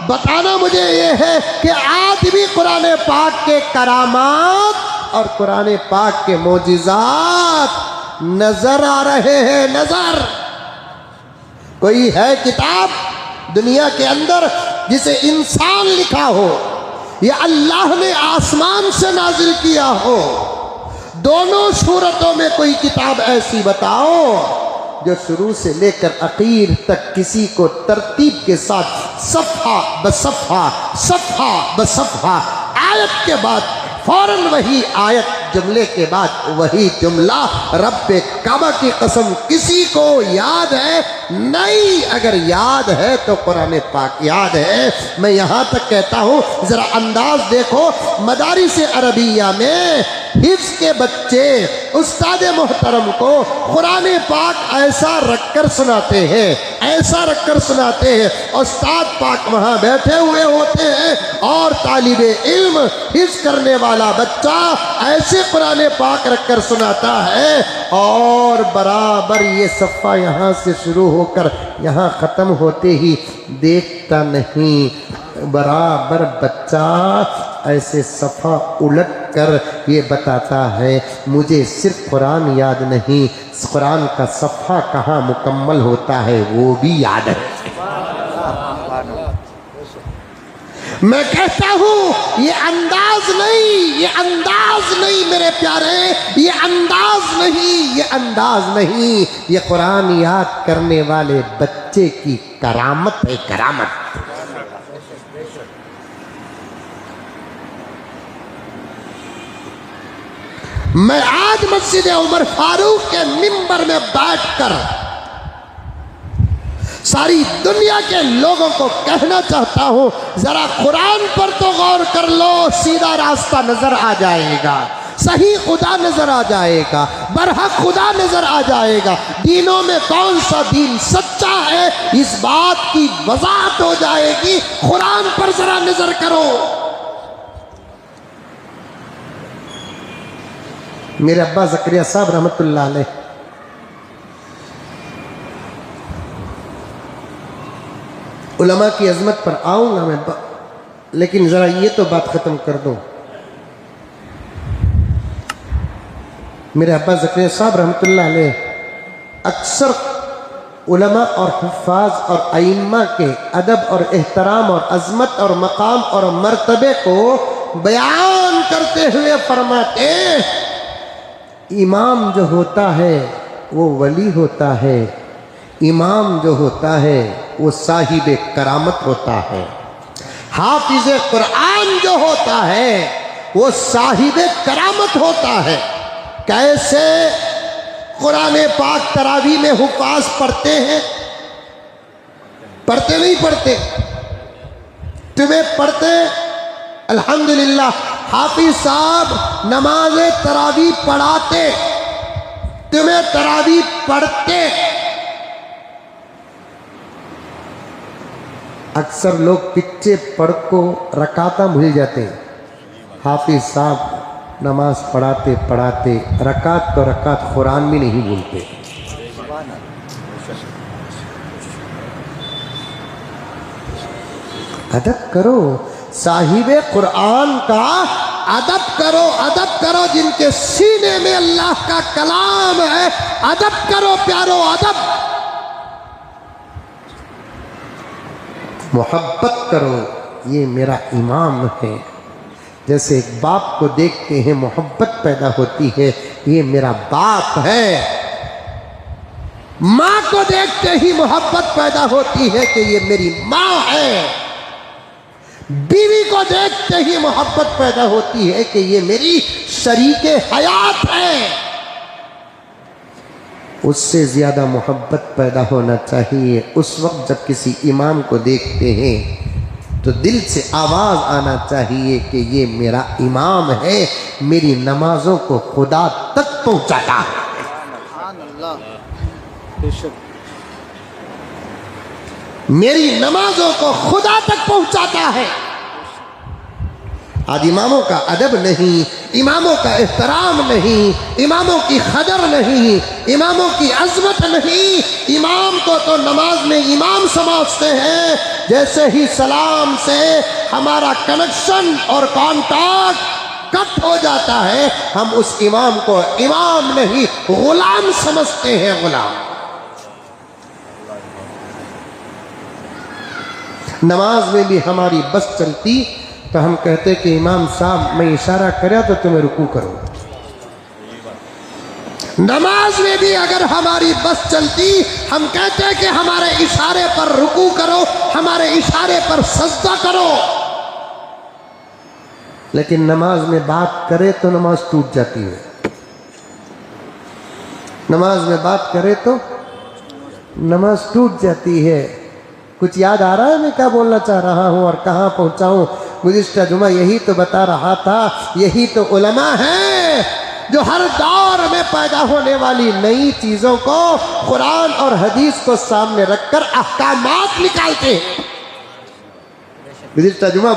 बताना मुझे ये है कि आज भी कुरान पाक के करामात और कुरान पाक के मोजिज़ात नजर आ रहे हैं। नजर कोई है किताब दुनिया के अंदर जिसे इंसान लिखा हो या अल्लाह ने आसमान से नाजिल किया हो? दोनों सूरतों में कोई किताब ऐसी बताओ जो शुरू से लेकर आखिर तक किसी को तरतीब के साथ सफ़ा बसफ़ा सफ़ा बसफ़ा आयत के बाद फौरन वही आयत, जुमले के बाद वही जुमला। रब्बे काबा की कसम किसी को याद है? नहीं। अगर याद है तो कुरान पाक याद है। मैं यहाँ तक कहता हूँ ज़रा अंदाज देखो, मदारिस अरबिया में हिफ्ज़ के बच्चे उस्ताद मोहतरम को कुरान पाक ऐसा रखकर सुनाते हैं, ऐसा रखकर सुनाते हैं। उस्ताद पाक वहाँ बैठे हुए होते हैं और तालिबे इल्म हिफ्ज़ करने वाला बच्चा ऐसे कुरान पाक रखकर सुनाता है और बराबर ये सफ़ा यहाँ से शुरू होकर यहाँ ख़त्म होते ही देखता नहीं। बराबर बच्चा ऐसे सफ़ा उलट कर ये बताता है मुझे सिर्फ कुरान याद नहीं, कुरान का सफ़ा कहाँ मुकम्मल होता है वो भी याद है। मैं कहता हूँ ये अंदाज नहीं, ये अंदाज नहीं मेरे प्यारे, ये अंदाज नहीं, ये अंदाज नहीं, ये कुरान याद करने वाले बच्चे की करामत है, करामत। मैं आज मस्जिद उमर फारूक के मिंबर में बैठकर सारी दुनिया के लोगों को कहना चाहता हूँ, जरा कुरान पर तो गौर कर लो, सीधा रास्ता नजर आ जाएगा, सही खुदा नजर आ जाएगा, बरहक खुदा नजर आ जाएगा। दीनों में कौन सा दीन सच्चा है इस बात की वजाहत हो जाएगी। कुरान पर जरा नजर करो। मेरे अब्बा ज़करिया साहब रहमतुल्लाह अलैह उलमा की अजमत पर आऊँगा मैं, लेकिन ज़रा ये तो बात ख़त्म कर दो। मेरे अब्बा ज़करिया साहब रहमतुल्लाह अलैह अक्सर उलमा और हुफ़्फ़ाज़ और अइम्मा के अदब और एहतराम और अज़मत और मकाम और मर्तबे को बयान करते हुए फरमाते, इमाम जो होता है वो वली होता है, इमाम जो होता है वो साहिब करामत होता है, हाफिज कुरान जो होता है वो साहिब करामत होता है। कैसे? कुरान पाक तरावी में हुफ़्फ़ाज़ पढ़ते हैं, पढ़ते नहीं पढ़ते? तुम्हें पढ़ते अल्हम्दुलिल्लाह। हाफिज साहब नमाज तरावी पढ़ाते, तुम्हें तरावी पढ़ते। अक्सर लोग पिच्चे पढ़ को रकाता भूल जाते। हाफिज साहब नमाज पढ़ाते पढ़ाते रकात तो रकात कुरान भी नहीं भूलते। अदब करो, साहिबे कुरान का अदब करो, अदब करो, जिनके सीने में अल्लाह का कलाम है, अदब करो प्यारो, अदब। मोहब्बत करो, ये मेरा इमाम है। जैसे एक बाप को देखते हैं मोहब्बत पैदा होती है, ये मेरा बाप है। माँ को देखते ही मोहब्बत पैदा होती है कि ये मेरी माँ है। बीवी को देखते ही मोहब्बत पैदा होती है कि ये मेरी शरीके हयात है। उससे ज़्यादा मोहब्बत पैदा होना चाहिए उस वक्त जब किसी इमाम को देखते हैं तो दिल से आवाज़ आना चाहिए कि ये मेरा इमाम है, मेरी नमाजों को खुदा तक पहुँचाता है। मेरी नमाजों को खुदा तक पहुँचाता है। आज इमामों का अदब नहीं, इमामों का एहतराम नहीं, इमामों की कदर नहीं, इमामों की अजमत नहीं। इमाम को तो नमाज में इमाम समझते हैं, जैसे ही सलाम से हमारा कनेक्शन और कॉन्टैक्ट कट हो जाता है, हम उस इमाम को इमाम नहीं गुलाम समझते हैं, गुलाम। नमाज में भी हमारी बस चलती तो हम कहते कि इमाम साहब मैं इशारा करा तो तुम्हें रुकू करो। नमाज में भी अगर हमारी बस चलती, हम कहते कि हमारे इशारे पर रुकू करो, हमारे इशारे पर सजदा करो। लेकिन नमाज में बात करे तो नमाज टूट जाती है। नमाज में बात करे तो नमाज टूट जाती है। कुछ याद आ रहा है मैं क्या बोलना चाह रहा हूँ और कहाँ पहुँचा हूँ? गुज़िश्ता जुमा यही तो बता रहा था, यही तो उलमा है जो हर दौर में पैदा होने वाली नई चीज़ों को कुरान और हदीस को सामने रखकर अहकामात निकालते हैं। गुज़िश्ता जुमा